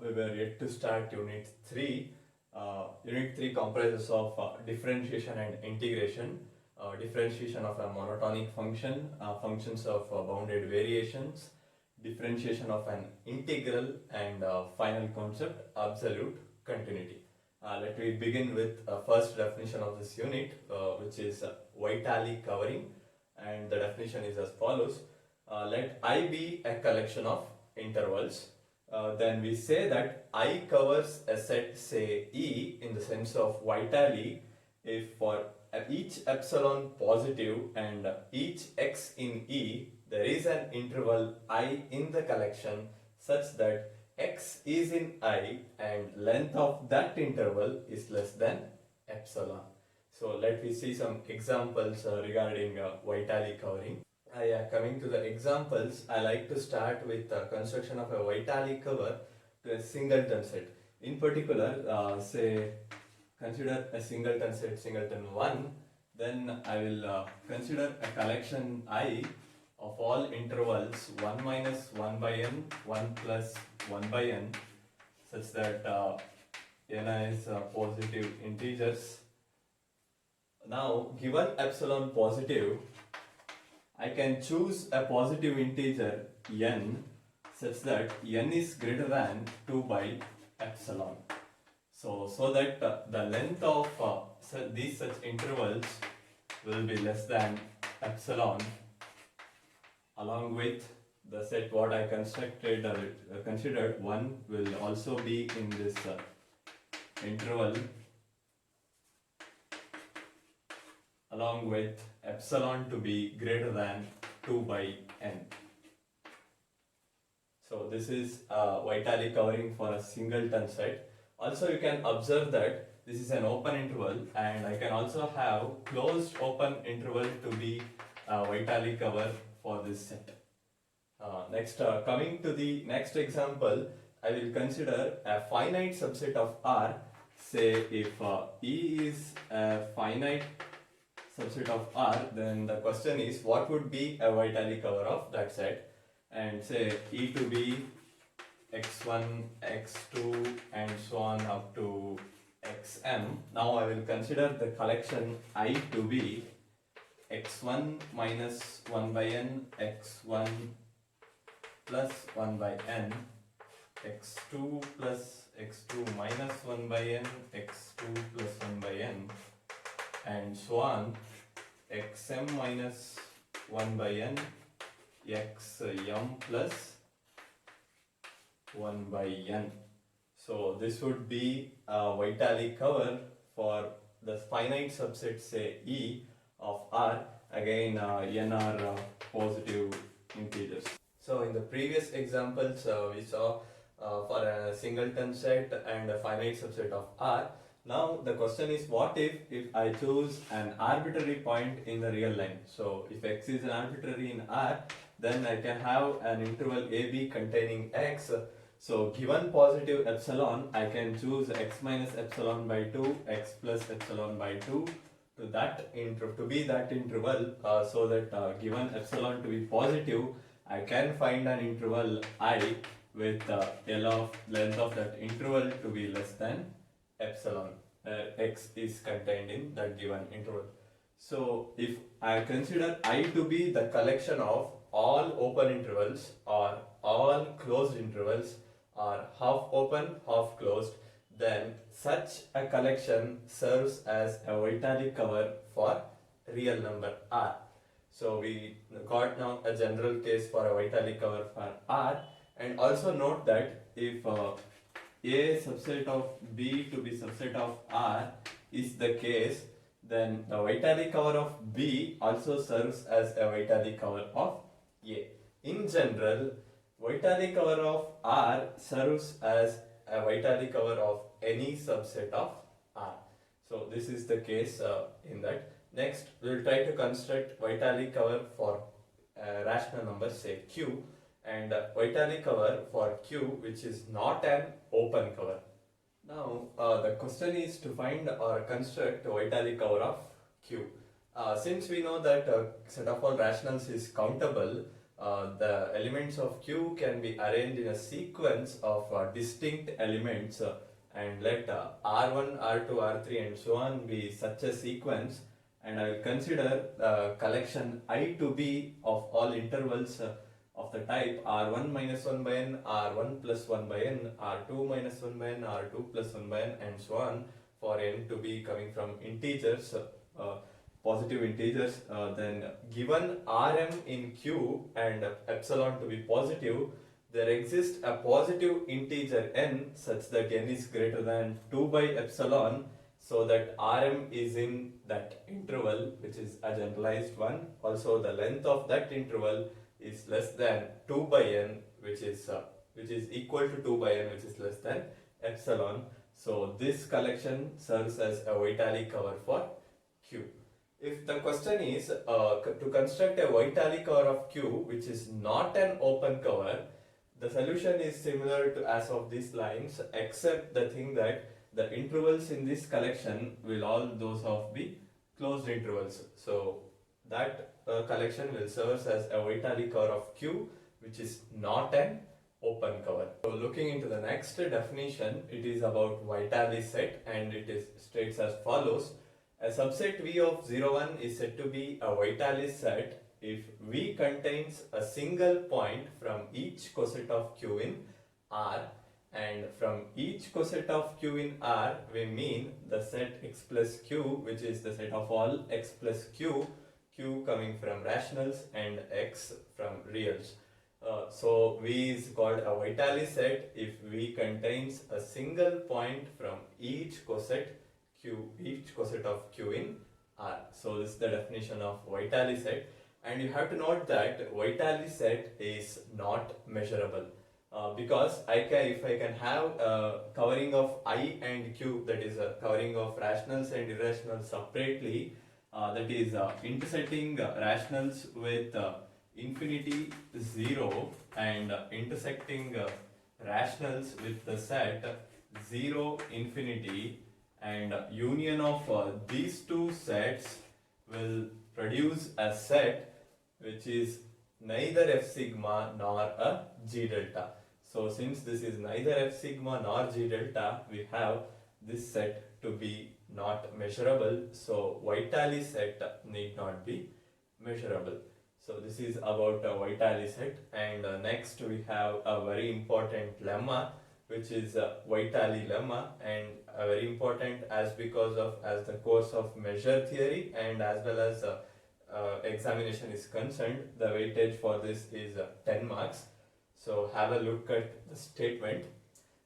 we were yet to start Unit 3. Unit 3 comprises of differentiation and integration, differentiation of a monotonic function, functions of bounded variations, differentiation of an integral, and final concept, absolute continuity. Let me begin with first definition of this unit, which is Vitali covering, and the definition is as follows. Let I be a collection of intervals. Then we say that I covers a set, say E, in the sense of Vitali, if for each epsilon positive and each x in E, there is an interval I in the collection such that x is in I and length of that interval is less than epsilon. So let me see some examples regarding Vitali covering. Coming to the examples, I like to start with the construction of a Vitali cover to a singleton set. In particular, say consider a singleton set, singleton 1, then I will consider a collection I of all intervals 1 minus 1 by n, 1 plus 1 by n, such that n is positive integers. Now, given epsilon positive, I can choose a positive integer n such that n is greater than 2 by epsilon. So that the length of these such intervals will be less than epsilon, along with the set what I constructed or considered 1 will also be in this interval, along with epsilon to be greater than 2 by n. So this is Vitali covering for a singleton set. Also you can observe that this is an open interval, and I can also have closed open interval to be Vitali cover for this set. Next, coming to the next example, I will consider a finite subset of R. Say if E is a finite subset of R, then the question is what would be a Vitali cover of that set, and say E to be x1, x2 and so on up to xm. Now I will consider the collection I to be x1 minus 1 by n, x1 plus 1 by n, x2 plus x2 minus 1 by n, x2 plus 1 by n, and so on, xm minus 1 by n, xm plus 1 by n. So this would be a Vitali cover for the finite subset, say E of R. Again, n are positive integers. So in the previous examples, we saw for a singleton set and a finite subset of R. Now the question is, what if I choose an arbitrary point in the real line? So if x is an arbitrary in R, then I can have an interval AB containing x. So given positive epsilon, I can choose x minus epsilon by 2, x plus epsilon by 2 to be that interval, so that given epsilon to be positive, I can find an interval I with L of length of that interval to be less than epsilon. X is contained in that given interval. So if I consider I to be the collection of all open intervals or all closed intervals or half open, half closed, then such a collection serves as a Vitali cover for real number R. So we got now a general case for a Vitali cover for R, and also note that if A subset of B to be subset of R is the case, then the Vitali cover of B also serves as a Vitali cover of A. In general, Vitali cover of R serves as a Vitali cover of any subset of R. So this is the case in that. Next, we will try to construct Vitali cover for a rational number, say Q, and Vitali cover for Q which is not an open cover. Now the question is to find or construct Vitali cover of Q. Since we know that set of all rationals is countable, the elements of Q can be arranged in a sequence of distinct elements, and let R1, R2, R3 and so on be such a sequence, and I will consider the collection I to be of all intervals of the type R1 minus 1 by n, R1 plus 1 by n, R2 minus 1 by n, R2 plus 1 by n and so on, for n to be coming from integers, positive integers. Then given Rm in Q and epsilon to be positive, there exists a positive integer n such that n is greater than 2 by epsilon, so that Rm is in that interval, which is a generalized one. Also the length of that interval is less than 2 by n, which is equal to 2 by n, which is less than epsilon. So this collection serves as a Vitali cover for Q. If the question is to construct a Vitali cover of Q which is not an open cover, the solution is similar to as of these lines, except the thing that the intervals in this collection will all those of be closed intervals. So that collection will serve as a Vitali cover of Q which is not an open cover. So looking into the next definition, it is about Vitali set, and it is states as follows. A subset V of 0, 1 is said to be a Vitali set if V contains a single point from each coset of Q in R, and from each coset of Q in R we mean the set X plus Q, which is the set of all X plus Q, Q coming from rationals and X from reals. So V is called a Vitali set if V contains a single point from each coset of Q in R. So this is the definition of Vitali set, and you have to note that Vitali set is not measurable, because if I can have a covering of I and Q, that is a covering of rationals and irrationals separately, that is intersecting rationals with infinity 0 and intersecting rationals with the set 0 infinity, and union of these two sets will produce a set which is neither F sigma nor a G delta. So since this is neither F sigma nor G delta, we have this set to be not measurable, so Vitali set need not be measurable. So this is about a Vitali set, and next we have a very important lemma, which is Vitali lemma, and very important as the course of measure theory and as well as examination is concerned. The weightage for this is 10 marks. So have a look at the statement.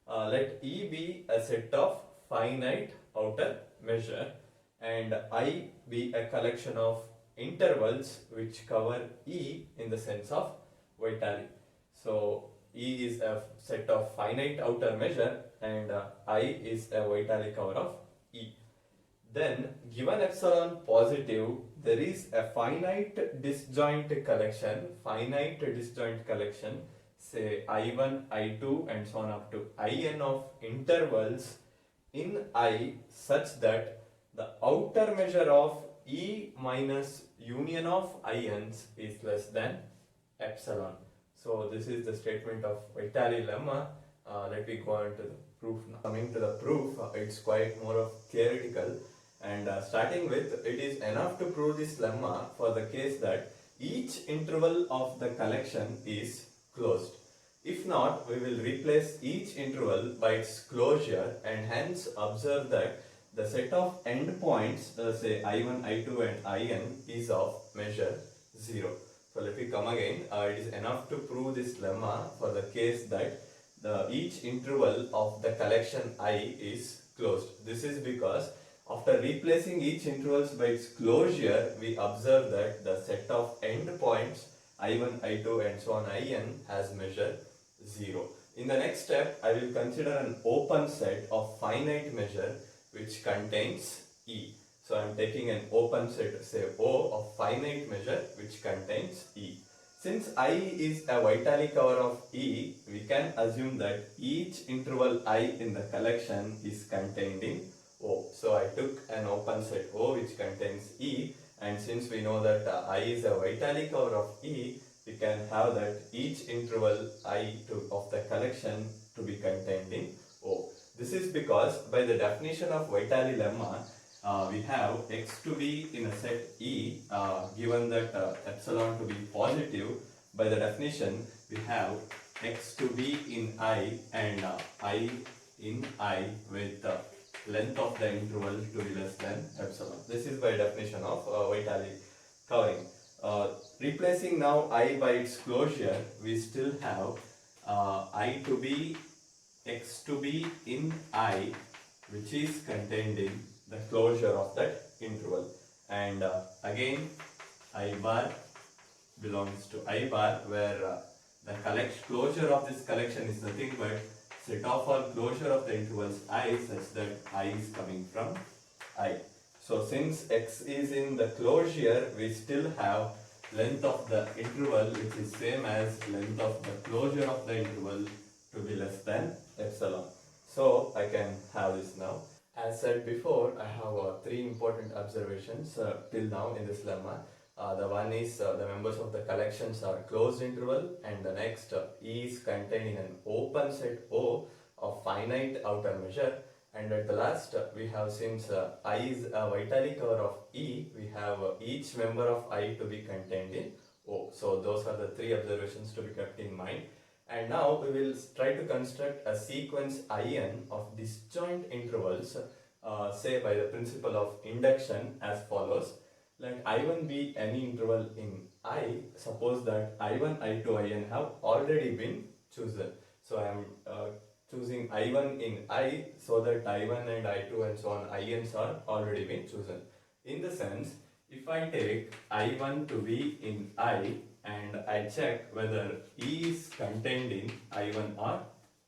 Let E be a set of finite outer measure and I be a collection of intervals which cover E in the sense of Vitali. So E is a set of finite outer measure and I is a Vitali cover of E. Then given epsilon positive, there is a finite disjoint collection, say I1, I2 and so on up to In of intervals in I such that the outer measure of E minus union of I's is less than epsilon. So this is the statement of Vitali lemma. Let me go on to the proof now. Coming to the proof, it's quite more of theoretical, and starting with, it is enough to prove this lemma for the case that each interval of the collection is closed. If not, we will replace each interval by its closure and hence observe that the set of endpoints, say I1, I2 and In is of measure 0. So let me come again. It is enough to prove this lemma for the case that each interval of the collection I is closed. This is because after replacing each intervals by its closure, we observe that the set of endpoints I1, I2 and so on In has measure 0. In the next step, I will consider an open set of finite measure which contains E. So I am taking an open set, say O, of finite measure which contains E. Since I is a Vitali cover of E, we can assume that each interval I in the collection is contained in O. So I took an open set O which contains E, and since we know that I is a Vitali cover of E, we can have that each interval I of the collection to be contained in O. This is because by the definition of Vitali lemma, we have x to be in a set E, given that epsilon to be positive. By the definition, we have x to be in I and I in I with length of the interval to be less than epsilon. This is by definition of Vitali covering. Replacing now I by its closure, we still have I to be x to be in I, which is contained in the closure of that interval. And again, I bar belongs to I bar, where the closure of this collection is nothing but set off or closure of the intervals I such that I is coming from I. So since x is in the closure, we still have length of the interval which is same as length of the closure of the interval to be less than epsilon. So I can have this now. As said before, I have three important observations till now in this lemma. The one is the members of the collections are closed interval, and the next E is contained in an open set O of finite outer measure, and at the last we have, since I is a Vitali cover of E, we have each member of I to be contained in O. So those are the three observations to be kept in mind. And now we will try to construct a sequence In of disjoint intervals, say by the principle of induction, as follows. Let I1 be any interval in I. Suppose that I1, I2, In have already been chosen. So I am choosing I1 in I, so that I1 and I2 and so on In's are already been chosen. In the sense, if I take I1 to be in I and I check whether E is contained in I1 or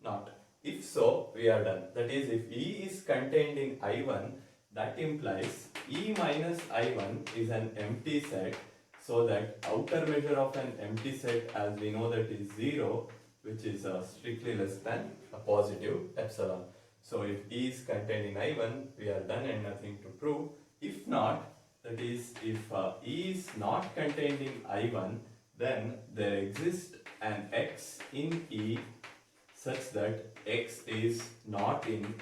not. If so, we are done. That is, if E is contained in I1, that implies E minus I1 is an empty set, so that outer measure of an empty set, as we know, that is 0, which is strictly less than a positive epsilon. So if E is contained in I1, we are done and nothing to prove. If not, that is, if E is not contained in I1, then there exists an X in E such that X is not in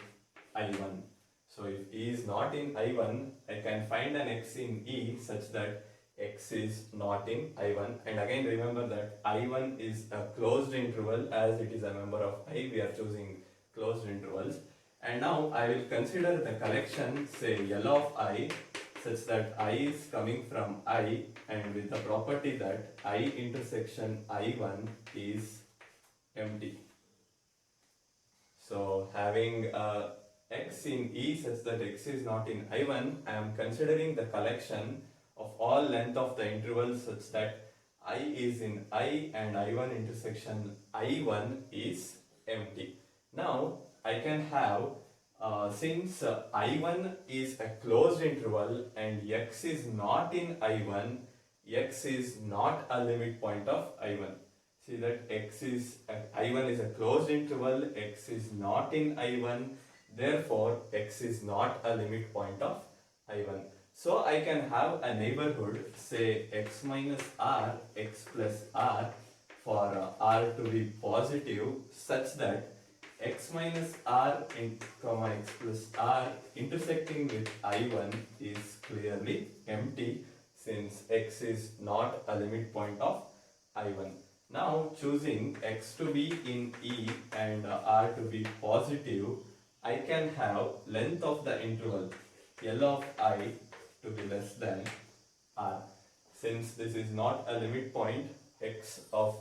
I1. So if E is not in I1, I can find an X in E such that X is not in I1. And again, remember that I1 is a closed interval, as it is a member of I, we are choosing closed intervals. And now I will consider the collection, say L of I, such that I is coming from I, and with the property that I intersection I1 is empty. So having X in E such that X is not in I1, I am considering the collection of all length of the intervals such that I is in I and I1 intersection I1 is empty. Now I can have, since I1 is a closed interval and X is not in I1, X is not a limit point of I1. See that I1 is a closed interval, X is not in I1, therefore X is not a limit point of I1. So I can have a neighborhood, say X minus R, X plus R, for R to be positive, such that X minus R comma X plus R intersecting with I1 is clearly empty, since X is not a limit point of I1. Now choosing X to be in E and R to be positive, I can have length of the interval L of I to be less than R. Since this is not a limit point X of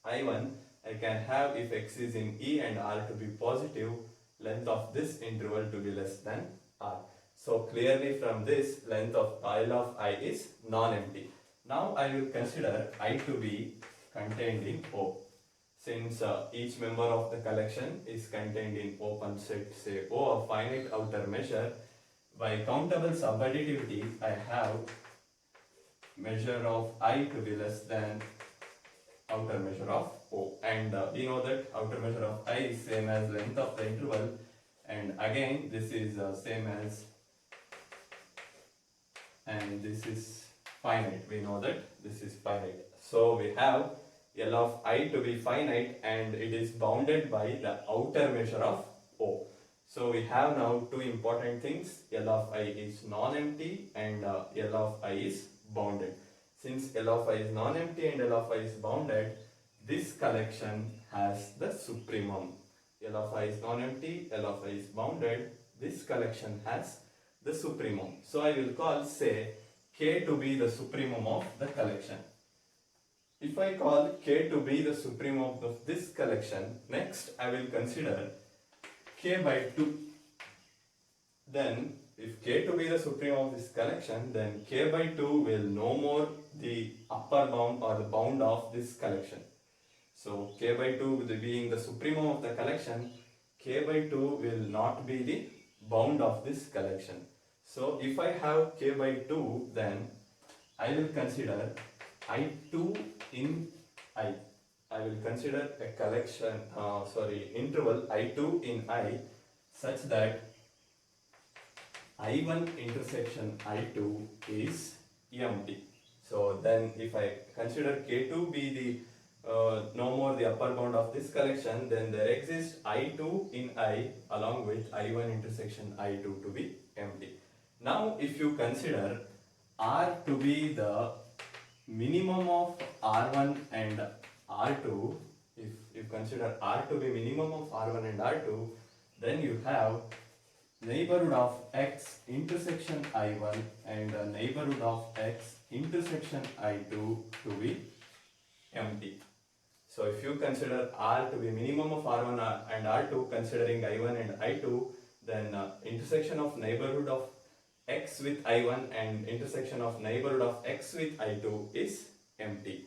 I1, I can have, if X is in E and R to be positive, length of this interval to be less than R. So clearly from this, length of L of I is non-empty. Now I will consider I to be contained in O. Since each member of the collection is contained in open set, say O of finite outer measure, by countable subadditivity, I have measure of I to be less than outer measure of O. And we know that outer measure of I is same as length of the interval, and again this is same as, and this is finite. We know that this is finite. So we have L of I to be finite and it is bounded by the outer measure of O. So we have now two important things. L of I is non-empty and L of I is bounded. Since L of I is non-empty and L of I is bounded, this collection has the supremum. L of I is non-empty, L of I is bounded. This collection has the supremum. So I will call, say, K to be the supremum of the collection. If I call K to be the supremum of this collection, next I will consider K by 2. Then if K to be the supremum of this collection, then K by 2 will no more the upper bound or the bound of this collection. So K by 2 being the supremum of the collection, K by 2 will not be the bound of this collection. So if I have K by 2, then I will consider I2 in I. I will consider a collection, interval I2 in I such that I1 intersection I2 is empty. So then if I consider K2 be the no more the upper bound of this collection, then there exists I2 in I along with I1 intersection I2 to be empty. Now if you consider R to be the minimum of R1 and R2, if you consider R to be minimum of R1 and R2, then you have neighborhood of X intersection I1 and neighborhood of X intersection I2 to be empty. So if you consider R to be minimum of R1 and R2 considering I1 and I2, then intersection of neighborhood of X with I1 and intersection of neighborhood of X with I2 is empty.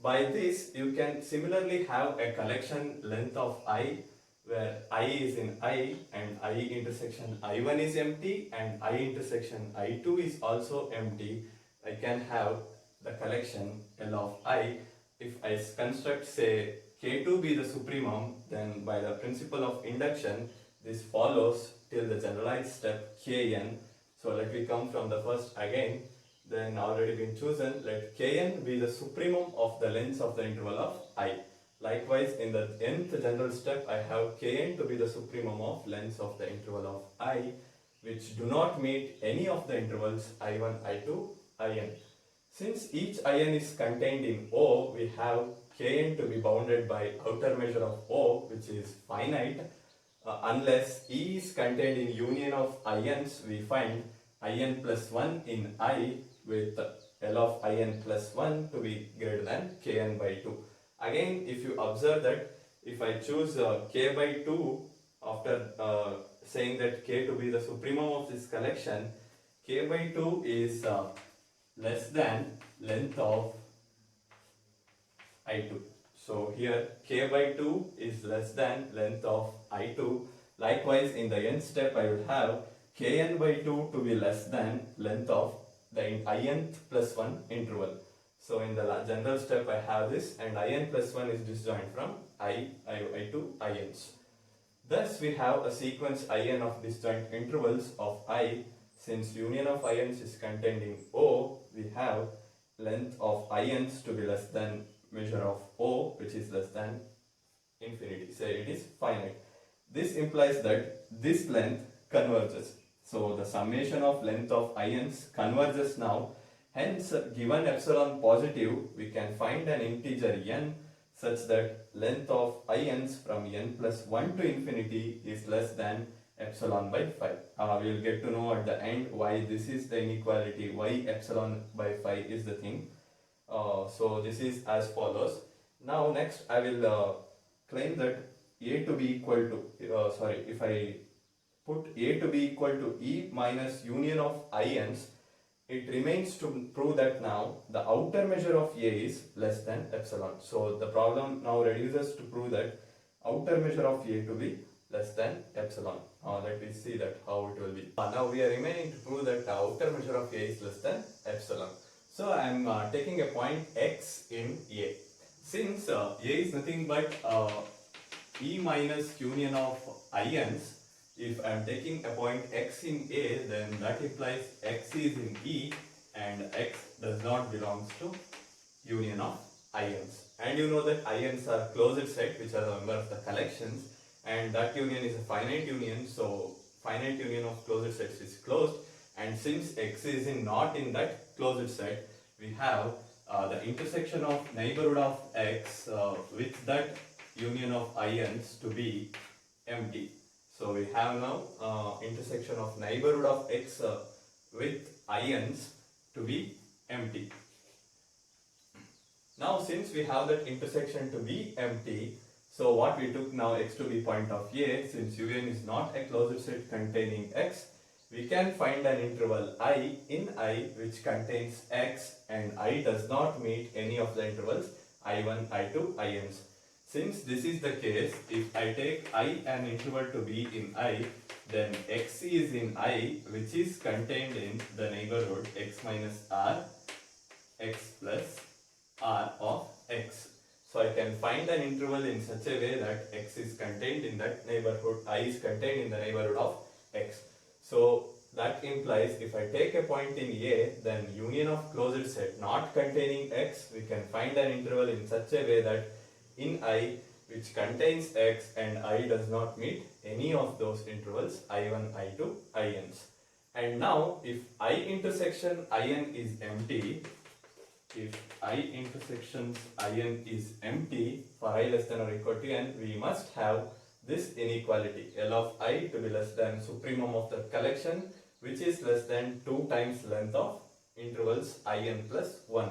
By this you can similarly have a collection length of I where I is in I and I intersection I1 is empty and I intersection I2 is also empty. I can have the collection L of I. If I construct, say, K2 be the supremum, then by the principle of induction this follows till the generalized step Kn. So let me come from the first again, then already been chosen. Let Kn be the supremum of the length of the interval of I. Likewise, in the nth general step, I have Kn to be the supremum of length of the interval of I, which do not meet any of the intervals I1, I2, In. Since each In is contained in O, we have Kn to be bounded by outer measure of O, which is finite. Unless E is contained in union of I's, we find In plus 1 in I with L of In plus 1 to be greater than Kn by 2. Again, if you observe that if I choose K by 2 after saying that K to be the supremum of this collection, K by 2 is less than length of I2. So here K by 2 is less than length of I2. Likewise, in the nth step I will have Kn by 2 to be less than length of the Inth plus 1 interval. So in the general step I have this, and In plus 1 is disjoint from I2 Ins. Thus we have a sequence In of disjoint intervals of I. Since union of I's is contained in O, we have length of I's to be less than measure of O, which is less than infinity. Say it is finite. This implies that this length converges. So the summation of length of I's converges now. Hence, given epsilon positive, we can find an integer n such that length of I's from n plus 1 to infinity is less than epsilon by 5. We will get to know at the end why this is the inequality, why epsilon by 5 is the thing. So this is as follows. Now next I will claim that A to be equal to, if I put A to be equal to E minus union of I's, it remains to prove that now the outer measure of A is less than epsilon. So the problem now reduces to prove that outer measure of A to be less than epsilon. Let me see that how it will be. Now we are remaining to prove that the outer measure of A is less than epsilon. So I am taking a point X in A. Since A is nothing but E minus union of I's, if I am taking a point X in A, then that implies X is in E and X does not belong to union of ions. And you know that ions are closed set, which are the member of the collections, and that union is a finite union. So finite union of closed sets is closed, and since X is not in that closed set, we have the intersection of neighborhood of X with that union of ions to be empty. So we have now intersection of neighborhood of X with ions to be empty. Now since we have that intersection to be empty, so what we took now X to be point of A, since UN is not a closed set containing X, we can find an interval I in I which contains X and I does not meet any of the intervals I1, I2, INs. Since this is the case, if I take I an interval to be in I, then X is in I which is contained in the neighborhood X minus R, X plus R of X. So I can find an interval in such a way that X is contained in that neighborhood, I is contained in the neighborhood of X. So that implies if I take a point in A, then union of closed set not containing X, we can find an interval in such a way that in I which contains X and I does not meet any of those intervals I1, I2, INs. And now if I intersection IN is empty, if I intersections IN is empty for I less than or equal to n, we must have this inequality L of I to be less than supremum of the collection, which is less than 2 times length of intervals IN plus 1.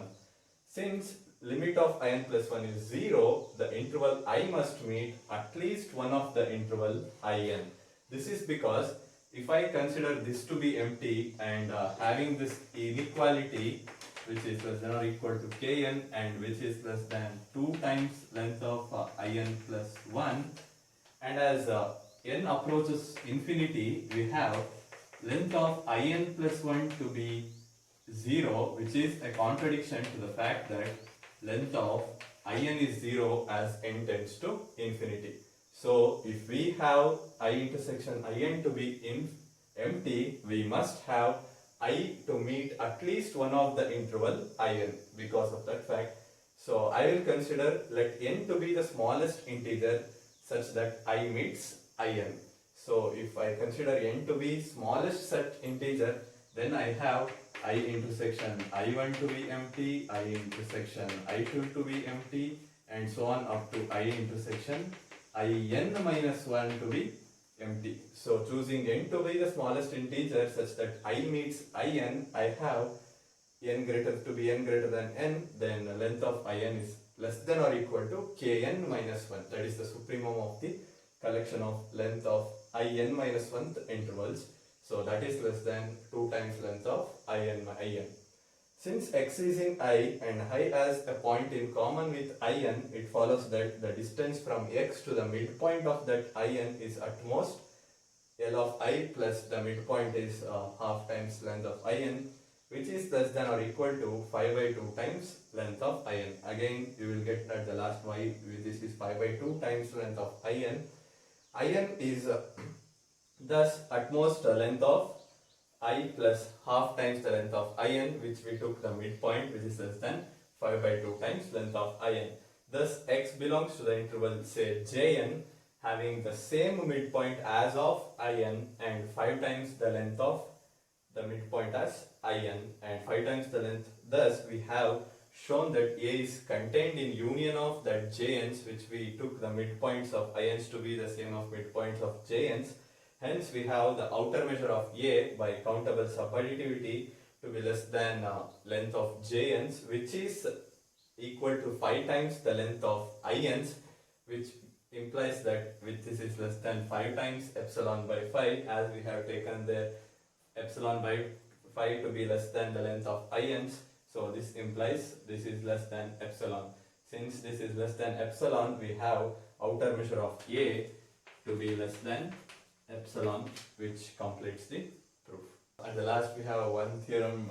Since limit of IN plus 1 is 0, the interval I must meet at least one of the interval IN. This is because if I consider this to be empty and having this inequality which is less than or equal to kn and which is less than 2 times length of in plus 1, and as n approaches infinity, we have length of in plus 1 to be 0, which is a contradiction to the fact that length of in is 0 as n tends to infinity. So if we have I intersection in to be empty, we must have I to meet at least one of the interval in because of that fact. So I will consider let n to be the smallest integer such that I meets in. So if I consider n to be smallest such integer, then I have I intersection I1 to be empty, I intersection I2 to be empty, and so on up to I intersection in minus 1 to be empty. So choosing n to be the smallest integer such that I meets in, I have n greater to be n greater than n, then the length of in is less than or equal to kn minus 1. That is the supremum of the collection of length of in minus 1 intervals. So that is less than 2 times length of in. Since x is in I and I has a point in common with in, it follows that the distance from x to the midpoint of that in is at most L of I plus the midpoint is half times length of in, which is less than or equal to 5 by 2 times length of in. Again, you will get at the last y, this is 5 by 2 times length of in. In is thus at most length of I plus half times the length of in, which we took the midpoint, which is less than 5 by 2 times length of in. Thus x belongs to the interval say Jn having the same midpoint as of in and 5 times the length of the midpoint as in and 5 times the length. Thus we have shown that A is contained in union of that Jn's, which we took the midpoints of in's to be the same of midpoints of Jn's. Hence we have the outer measure of A by countable subadditivity to be less than length of Jn's, which is equal to 5 times the length of in's, which implies that with this is less than 5 times epsilon by 5, as we have taken the epsilon by 5 to be less than the length of in's. So this implies this is less than epsilon. Since this is less than epsilon, we have outer measure of A to be less than epsilon, which completes the proof. At the last, we have one theorem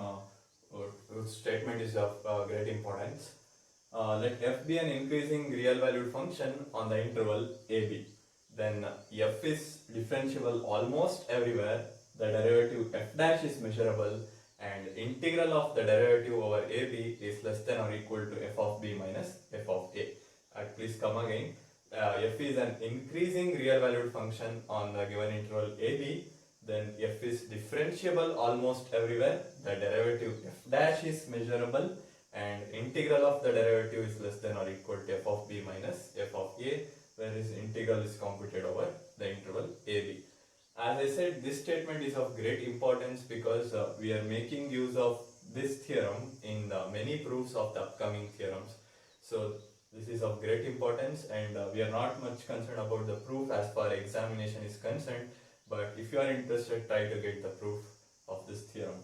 whose statement is of great importance. Let f be an increasing real valued function on the interval ab. Then f is differentiable almost everywhere. The derivative f dash is measurable, and integral of the derivative over AB is less than or equal to f of b minus f of a. Please come again. F is an increasing real valued function on the given interval AB, then f is differentiable almost everywhere, the derivative f dash is measurable, and integral of the derivative is less than or equal to f of b minus f of a, where this integral is computed over the interval AB. As I said, this statement is of great importance because we are making use of this theorem in many proofs of the upcoming theorems. So this is of great importance, and we are not much concerned about the proof as far examination is concerned, but if you are interested, try to get the proof of this theorem.